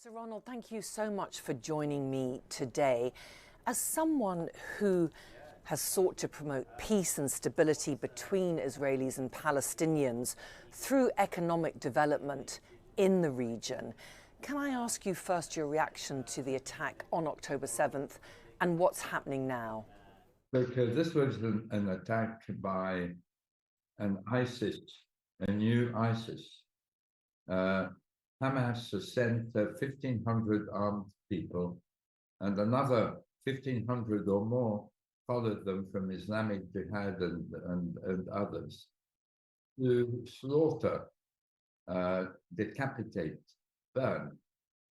So Ronald, thank you so much for joining me today. As someone who has sought to promote peace and stability between Israelis and Palestinians through economic development in the region, can I ask you first your reaction to the attack on October 7th and what's happening now? Because this was an attack by an ISIS, a new ISIS. Hamas has sent 1,500 armed people, and another 1,500 or more followed them from Islamic Jihad and others to slaughter, decapitate, burn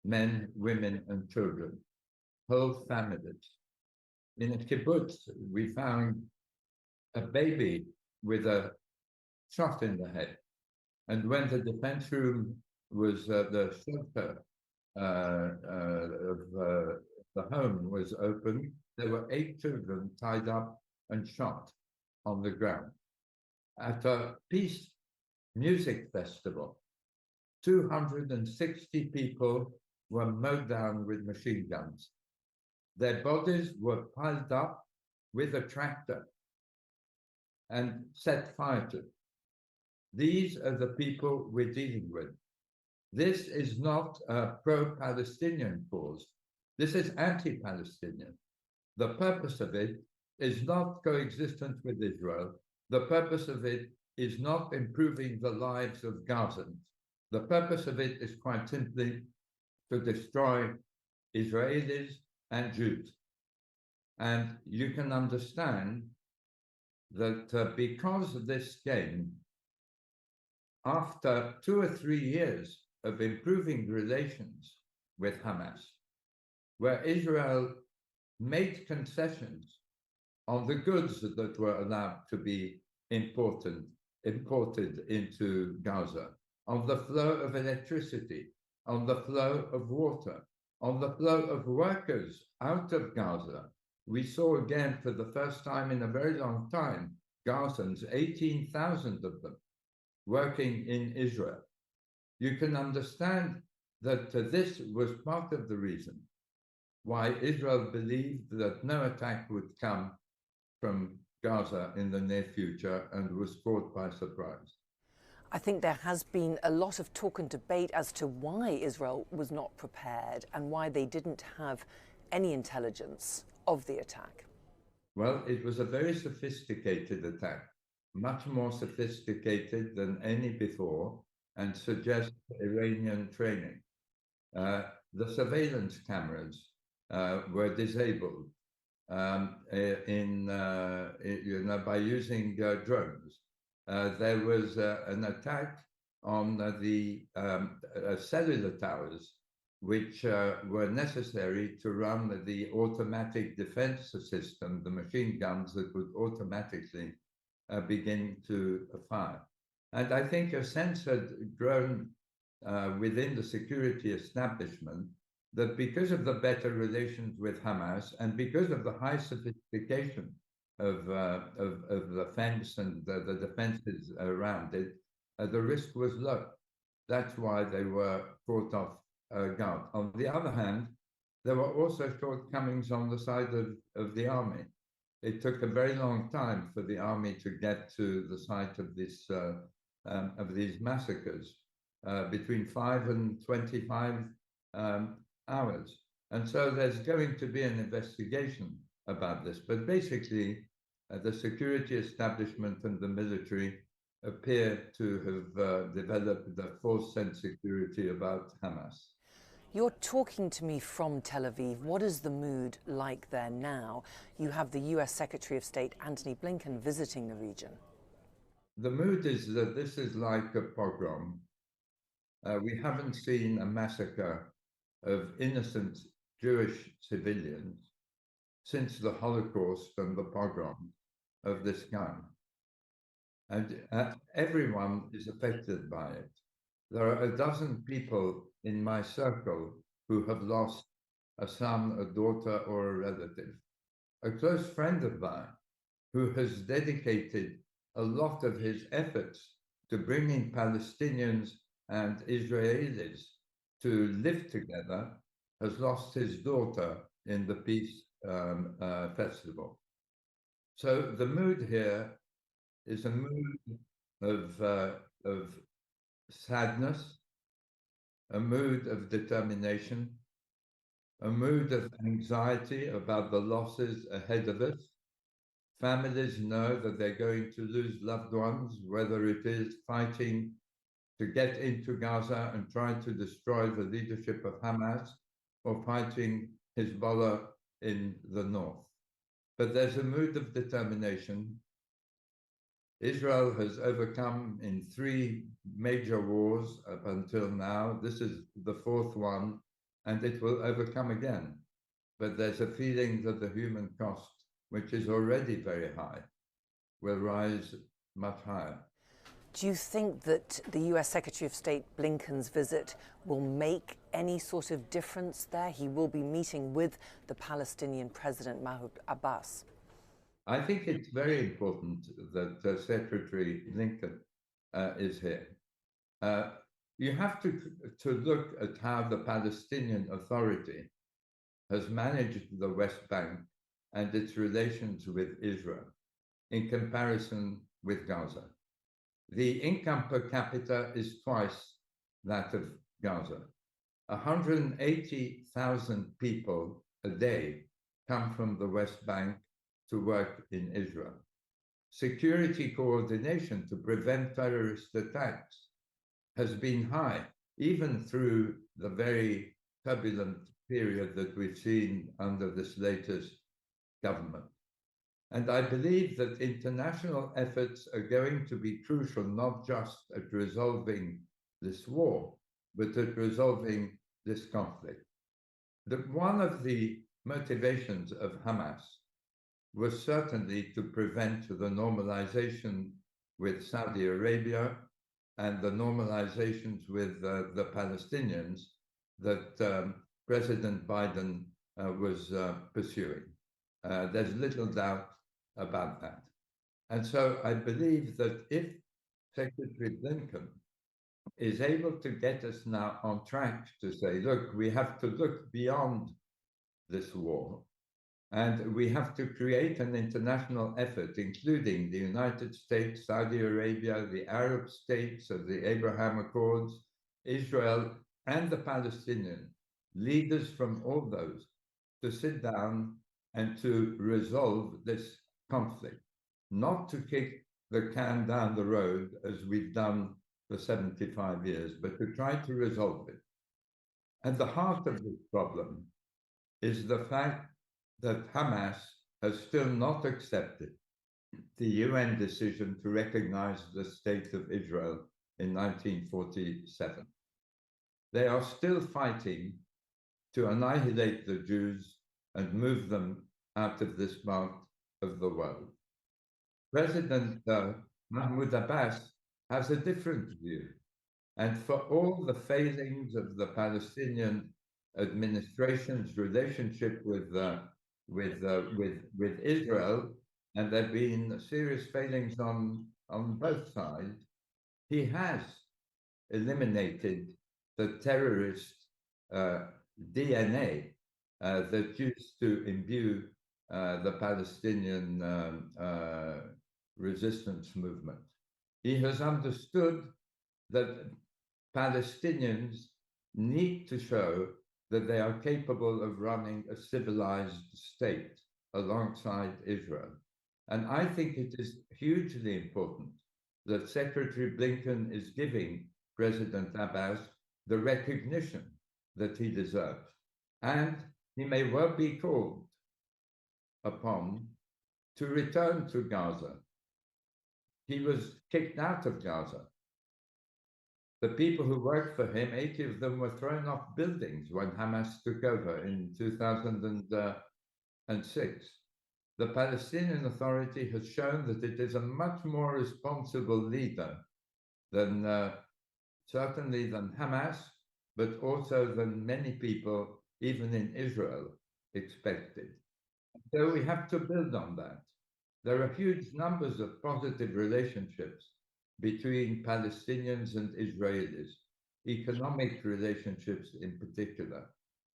men, women, and children, whole families. In a kibbutz, we found a baby with a shot in the head. And when the defense room was the shelter of the home was opened, there were 8 children tied up and shot on the ground. At a peace music festival, 260 people were mowed down with machine guns. Their bodies were piled up with a tractor and set fire to. These are the people we're dealing with. This is not a pro-Palestinian cause. This is anti-Palestinian. The purpose of it is not coexistence with Israel. The purpose of it is not improving the lives of Gazans. The purpose of it is quite simply to destroy Israelis and Jews. And you can understand that because of this game, after 2 or 3 years of improving relations with Hamas, where Israel made concessions on the goods that were allowed to be imported into Gaza, on the flow of electricity, on the flow of water, on the flow of workers out of Gaza, we saw again for the first time in a very long time, Gazans, 18,000 of them, working in Israel. You can understand that this was part of the reason why Israel believed that no attack would come from Gaza in the near future and was caught by surprise. I think there has been a lot of talk and debate as to why Israel was not prepared and why they didn't have any intelligence of the attack. Well, it was a very sophisticated attack, much more sophisticated than any before, and suggests Iranian training. The surveillance cameras were disabled by using drones. There was an attack on the cellular towers, which were necessary to run the automatic defense system, the machine guns that would automatically begin to fire. And I think a sense had grown within the security establishment that because of the better relations with Hamas and because of the high sophistication of the fence and the defenses around it, the risk was low. That's why they were caught off guard. On the other hand, there were also shortcomings on the side of the army. It took a very long time for the army to get to the site of this of these massacres, between 5 and 25 hours. And so there's going to be an investigation about this. But basically, the security establishment and the military appear to have developed a false sense of security about Hamas. You're talking to me from Tel Aviv. What is the mood like there now? You have the US Secretary of State Blinken visiting the region. The mood is that this is like a pogrom. We haven't seen a massacre of innocent Jewish civilians since the Holocaust and the pogrom of this kind. And everyone is affected by it. There are a dozen people in my circle who have lost a son, a daughter, or a relative. A close friend of mine who has dedicated a lot of his efforts to bringing Palestinians and Israelis to live together has lost his daughter in the peace festival. So the mood here is a mood of sadness, a mood of determination, a mood of anxiety about the losses ahead of us. Families know that they're going to lose loved ones, whether it is fighting to get into Gaza and trying to destroy the leadership of Hamas, or fighting Hezbollah in the north. But there's a mood of determination. Israel has overcome in 3 major wars up until now. This is the 4th one, and it will overcome again. But there's a feeling that the human cost, which is already very high, will rise much higher. Do you think that the US Secretary of State Blinken's visit will make any sort of difference there? He will be meeting with the Palestinian President Mahmoud Abbas. I think it's very important that Secretary Blinken is here. You have to look at how the Palestinian Authority has managed the West Bank and its relations with Israel in comparison with Gaza. The income per capita is twice that of Gaza. 180,000 people a day come from the West Bank to work in Israel. Security coordination to prevent terrorist attacks has been high, even through the very turbulent period that we've seen under this latest government. And I believe that international efforts are going to be crucial, not just at resolving this war, but at resolving this conflict. One of the motivations of Hamas was certainly to prevent the normalization with Saudi Arabia and the normalizations with the Palestinians that President Biden was pursuing. There's little doubt about that. And so I believe that if Secretary Blinken is able to get us now on track to say, look, we have to look beyond this war, and we have to create an international effort, including the United States, Saudi Arabia, the Arab states of the Abraham Accords, Israel, and the Palestinians, leaders from all those, to sit down and to resolve this conflict, not to kick the can down the road as we've done for 75 years, but to try to resolve it. And the heart of this problem is the fact that Hamas has still not accepted the UN decision to recognize the state of Israel in 1947. They are still fighting to annihilate the Jews and move them out of this part of the world. President Mahmoud Abbas has a different view. And for all the failings of the Palestinian administration's relationship with Israel, and there have been serious failings on both sides, he has eliminated the terrorist DNA that used to imbue the Palestinian resistance movement. He has understood that Palestinians need to show that they are capable of running a civilized state alongside Israel. And I think it is hugely important that Secretary Blinken is giving President Abbas the recognition that he deserves. And he may well be called upon to return to Gaza. He was kicked out of Gaza. The people who worked for him, 80 of them were thrown off buildings when Hamas took over in 2006. The Palestinian Authority has shown that it is a much more responsible leader than certainly than Hamas, but also than many people, even in Israel, expected. So we have to build on that. There are huge numbers of positive relationships between Palestinians and Israelis. economic relationships in particular.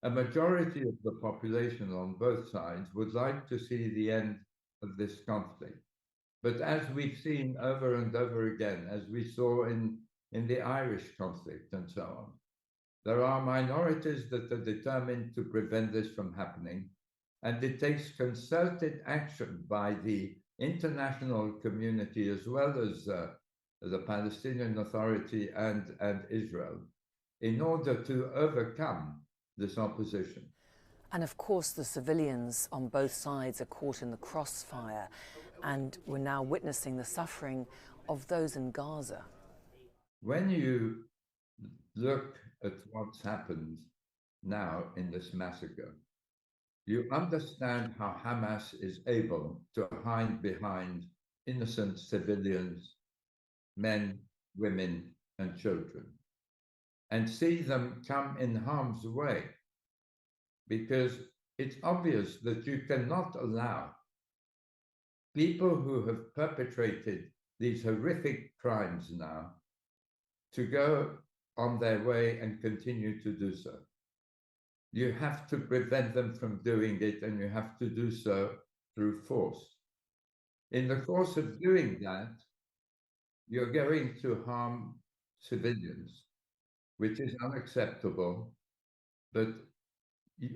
A majority of the population on both sides would like to see the end of this conflict. But as we've seen over and over again, as we saw in the Irish conflict and so on, there are minorities that are determined to prevent this from happening. And it takes concerted action by the international community as well as the Palestinian Authority and Israel in order to overcome this opposition. And of course, the civilians on both sides are caught in the crossfire, and we're now witnessing the suffering of those in Gaza. When you look at what's happened now in this massacre, you understand how Hamas is able to hide behind innocent civilians, men, women, and children, and see them come in harm's way, because it's obvious that you cannot allow people who have perpetrated these horrific crimes now to go on their way and continue to do so. You have to prevent them from doing it, and you have to do so through force. In the course of doing that, you're going to harm civilians, which is unacceptable, but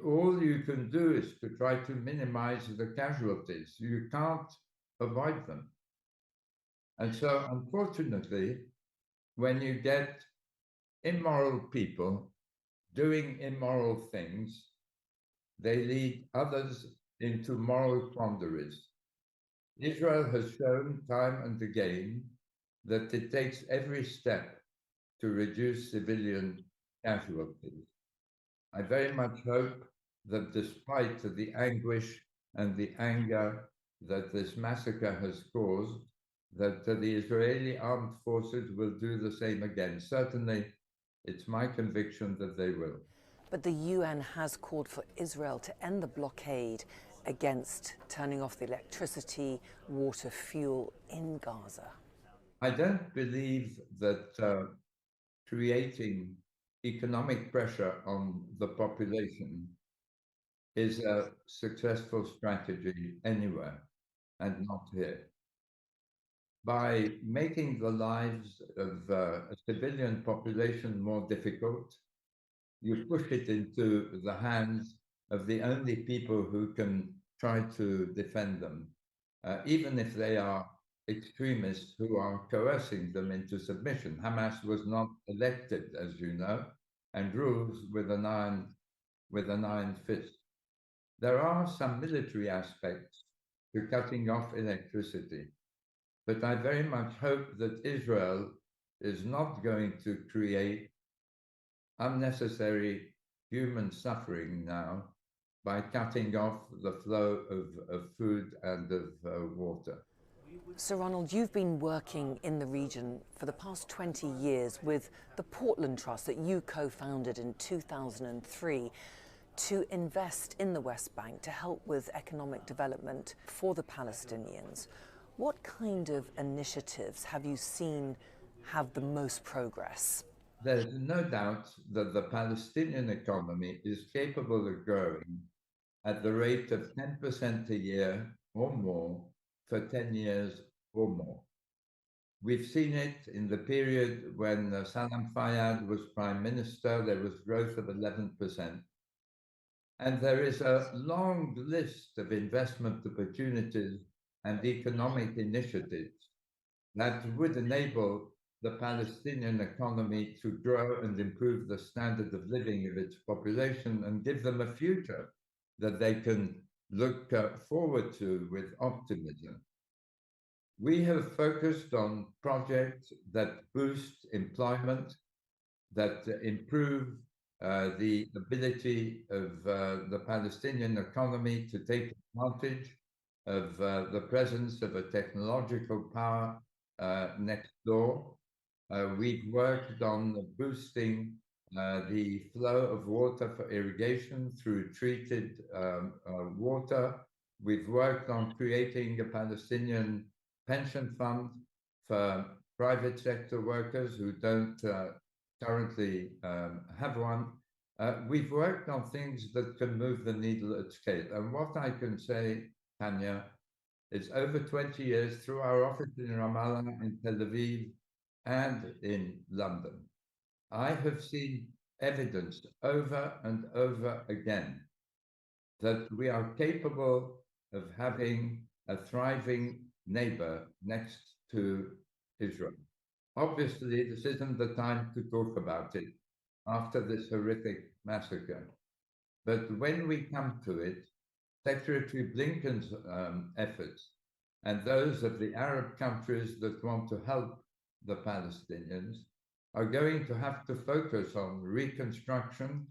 all you can do is to try to minimize the casualties. You can't avoid them. And so, unfortunately, when you get immoral people doing immoral things, they lead others into moral quandaries. Israel has shown time and again that it takes every step to reduce civilian casualties. I very much hope that despite the anguish and the anger that this massacre has caused, that the Israeli armed forces will do the same again. Certainly, it's my conviction that they will. But the UN has called for Israel to end the blockade against turning off the electricity, water, fuel in Gaza. I don't believe that creating economic pressure on the population is a successful strategy anywhere, and not here. By making the lives of a civilian population more difficult, you push it into the hands of the only people who can try to defend them, even if they are extremists who are coercing them into submission. Hamas was not elected, as you know, and rules with an iron fist. There are some military aspects to cutting off electricity, but I very much hope that Israel is not going to create unnecessary human suffering now by cutting off the flow of food and of water. Sir Ronald, you've been working in the region for the past 20 years with the Portland Trust that you co-founded in 2003 to invest in the West Bank to help with economic development for the Palestinians. What kind of initiatives have you seen have the most progress? There's no doubt that the Palestinian economy is capable of growing at the rate of 10% a year or more for 10 years or more. We've seen it in the period when Salam Fayyad was prime minister. There was growth of 11%. And there is a long list of investment opportunities and economic initiatives that would enable the Palestinian economy to grow and improve the standard of living of its population and give them a future that they can look forward to with optimism. We have focused on projects that boost employment, that improve the ability of the Palestinian economy to take advantage of the presence of a technological power next door. We've worked on boosting the flow of water for irrigation through treated water. We've worked on creating a Palestinian pension fund for private sector workers who don't currently have one. We've worked on things that can move the needle at scale. And what I can say, Tanya, is over 20 years through our office in Ramallah, in Tel Aviv, and in London, I have seen evidence over and over again that we are capable of having a thriving neighbor next to Israel. Obviously, this isn't the time to talk about it after this horrific massacre. But when we come to it, Secretary Blinken's efforts and those of the Arab countries that want to help the Palestinians are going to have to focus on reconstruction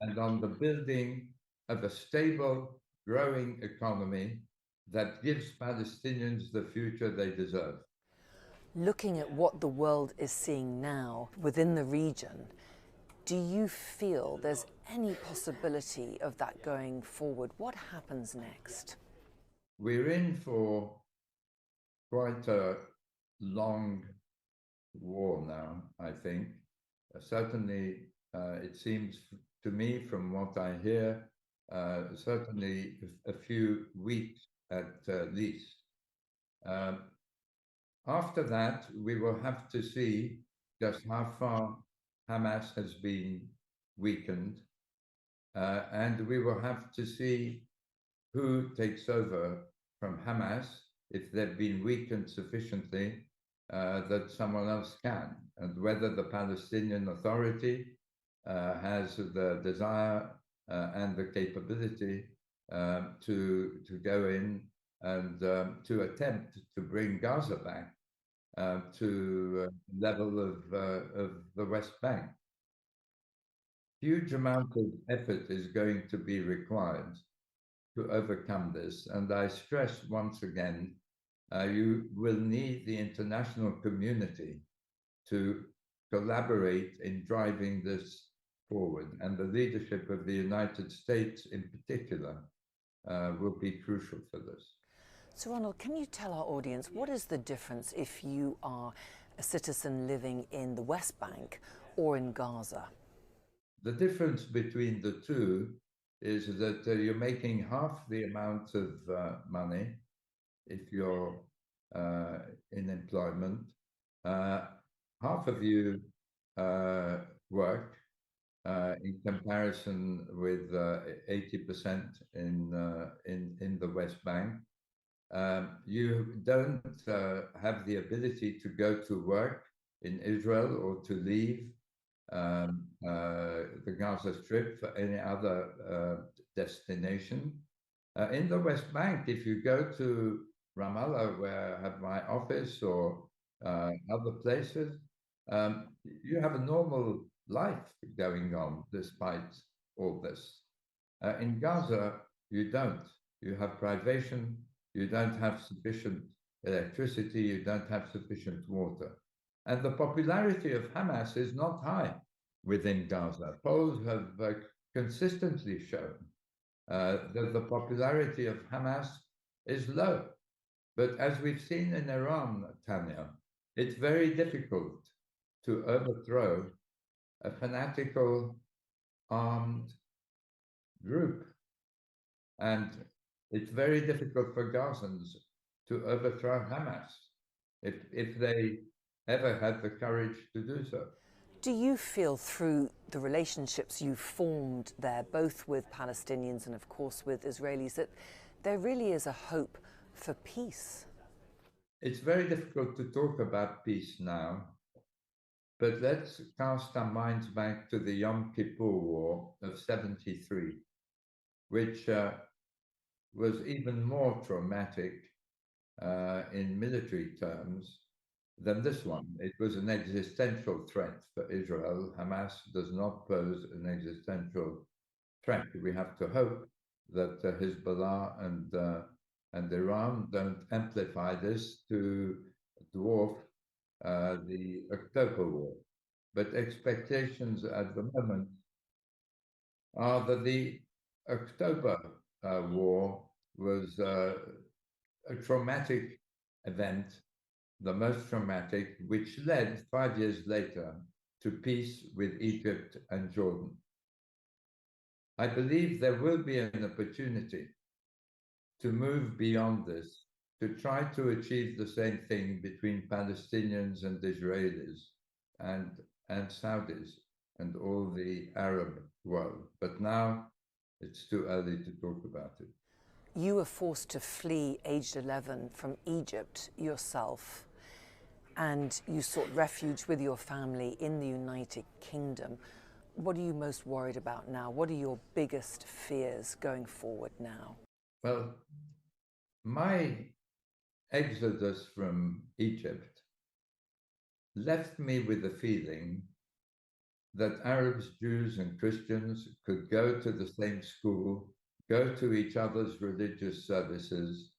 and on the building of a stable, growing economy that gives Palestinians the future they deserve. Looking at what the world is seeing now within the region, do you feel there's any possibility of that going forward? What happens next? We're in for quite a long war now, I think. Certainly, it seems to me, from what I hear, certainly a few weeks at least. After that, we will have to see just how far Hamas has been weakened, and we will have to see who takes over from Hamas if they've been weakened sufficiently that someone else can, and whether the Palestinian Authority has the desire and the capability to go in and to attempt to bring Gaza back to level of the West Bank. Huge amount of effort is going to be required to overcome this, and I stress once again, you will need the international community to collaborate in driving this forward, and the leadership of the United States in particular will be crucial for this. So Ronald, can you tell our audience what is the difference if you are a citizen living in the West Bank or in Gaza? The difference between the two is that you're making half the amount of money if you're in employment. Half of you work in comparison with 80% in the West Bank. You don't have the ability to go to work in Israel or to leave the Gaza Strip for any other destination. In the West Bank, if you go to Ramallah, where I have my office, or other places, you have a normal life going on despite all this. In Gaza, you don't. You have privation, you don't have sufficient electricity, you don't have sufficient water. And the popularity of Hamas is not high within Gaza. Polls have consistently shown that the popularity of Hamas is low. But as we've seen in Iran, Tanya, it's very difficult to overthrow a fanatical armed group. And it's very difficult for Gazans to overthrow Hamas if they ever had the courage to do so. Do you feel through the relationships you've formed there, both with Palestinians and of course with Israelis, that there really is a hope for peace? It's very difficult to talk about peace now, but let's cast our minds back to the Yom Kippur War of '73, which was even more traumatic in military terms than this one. It was an existential threat for Israel. Hamas does not pose an existential threat. We have to hope that Hezbollah and Iran don't amplify this to dwarf the October War. But expectations at the moment are that the October War was a traumatic event, the most traumatic, which led 5 years later to peace with Egypt and Jordan. I believe there will be an opportunity to move beyond this, to try to achieve the same thing between Palestinians and Israelis and Saudis and all the Arab world. But now it's too early to talk about it. You were forced to flee aged 11 from Egypt yourself, and you sought refuge with your family in the United Kingdom. What are you most worried about now? What are your biggest fears going forward now? Well, my exodus from Egypt left me with the feeling that Arabs, Jews, and Christians could go to the same school, go to each other's religious services,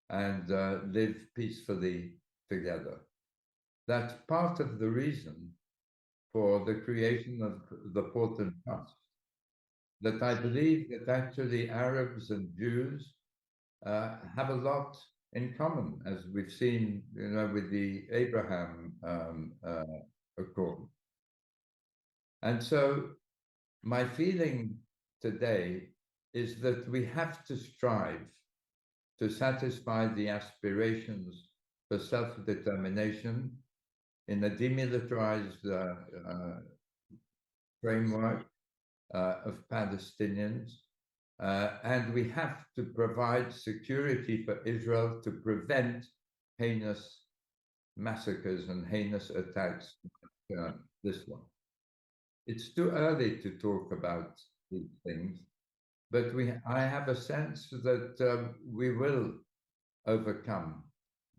and live peacefully together. That's part of the reason for the creation of the Portland Trust, that I believe that actually Arabs and Jews have a lot in common, as we've seen, with the Abraham Accord. And so my feeling today is that we have to strive to satisfy the aspirations for self-determination in a demilitarized framework of Palestinians. And we have to provide security for Israel to prevent heinous massacres and heinous attacks like this one. It's too early to talk about these things, but I have a sense that we will overcome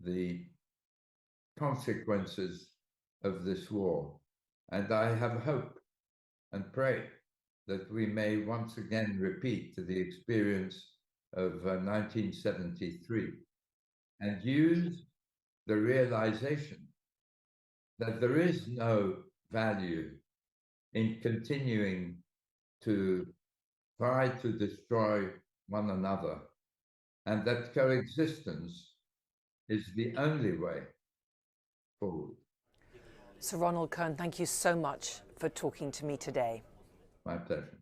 the consequences of this war. And I have hope and pray that we may once again repeat the experience of 1973 and use the realization that there is no value in continuing to try to destroy one another, and that coexistence is the only way forward. Sir Ronald Cohen, thank you so much for talking to me today. My pleasure.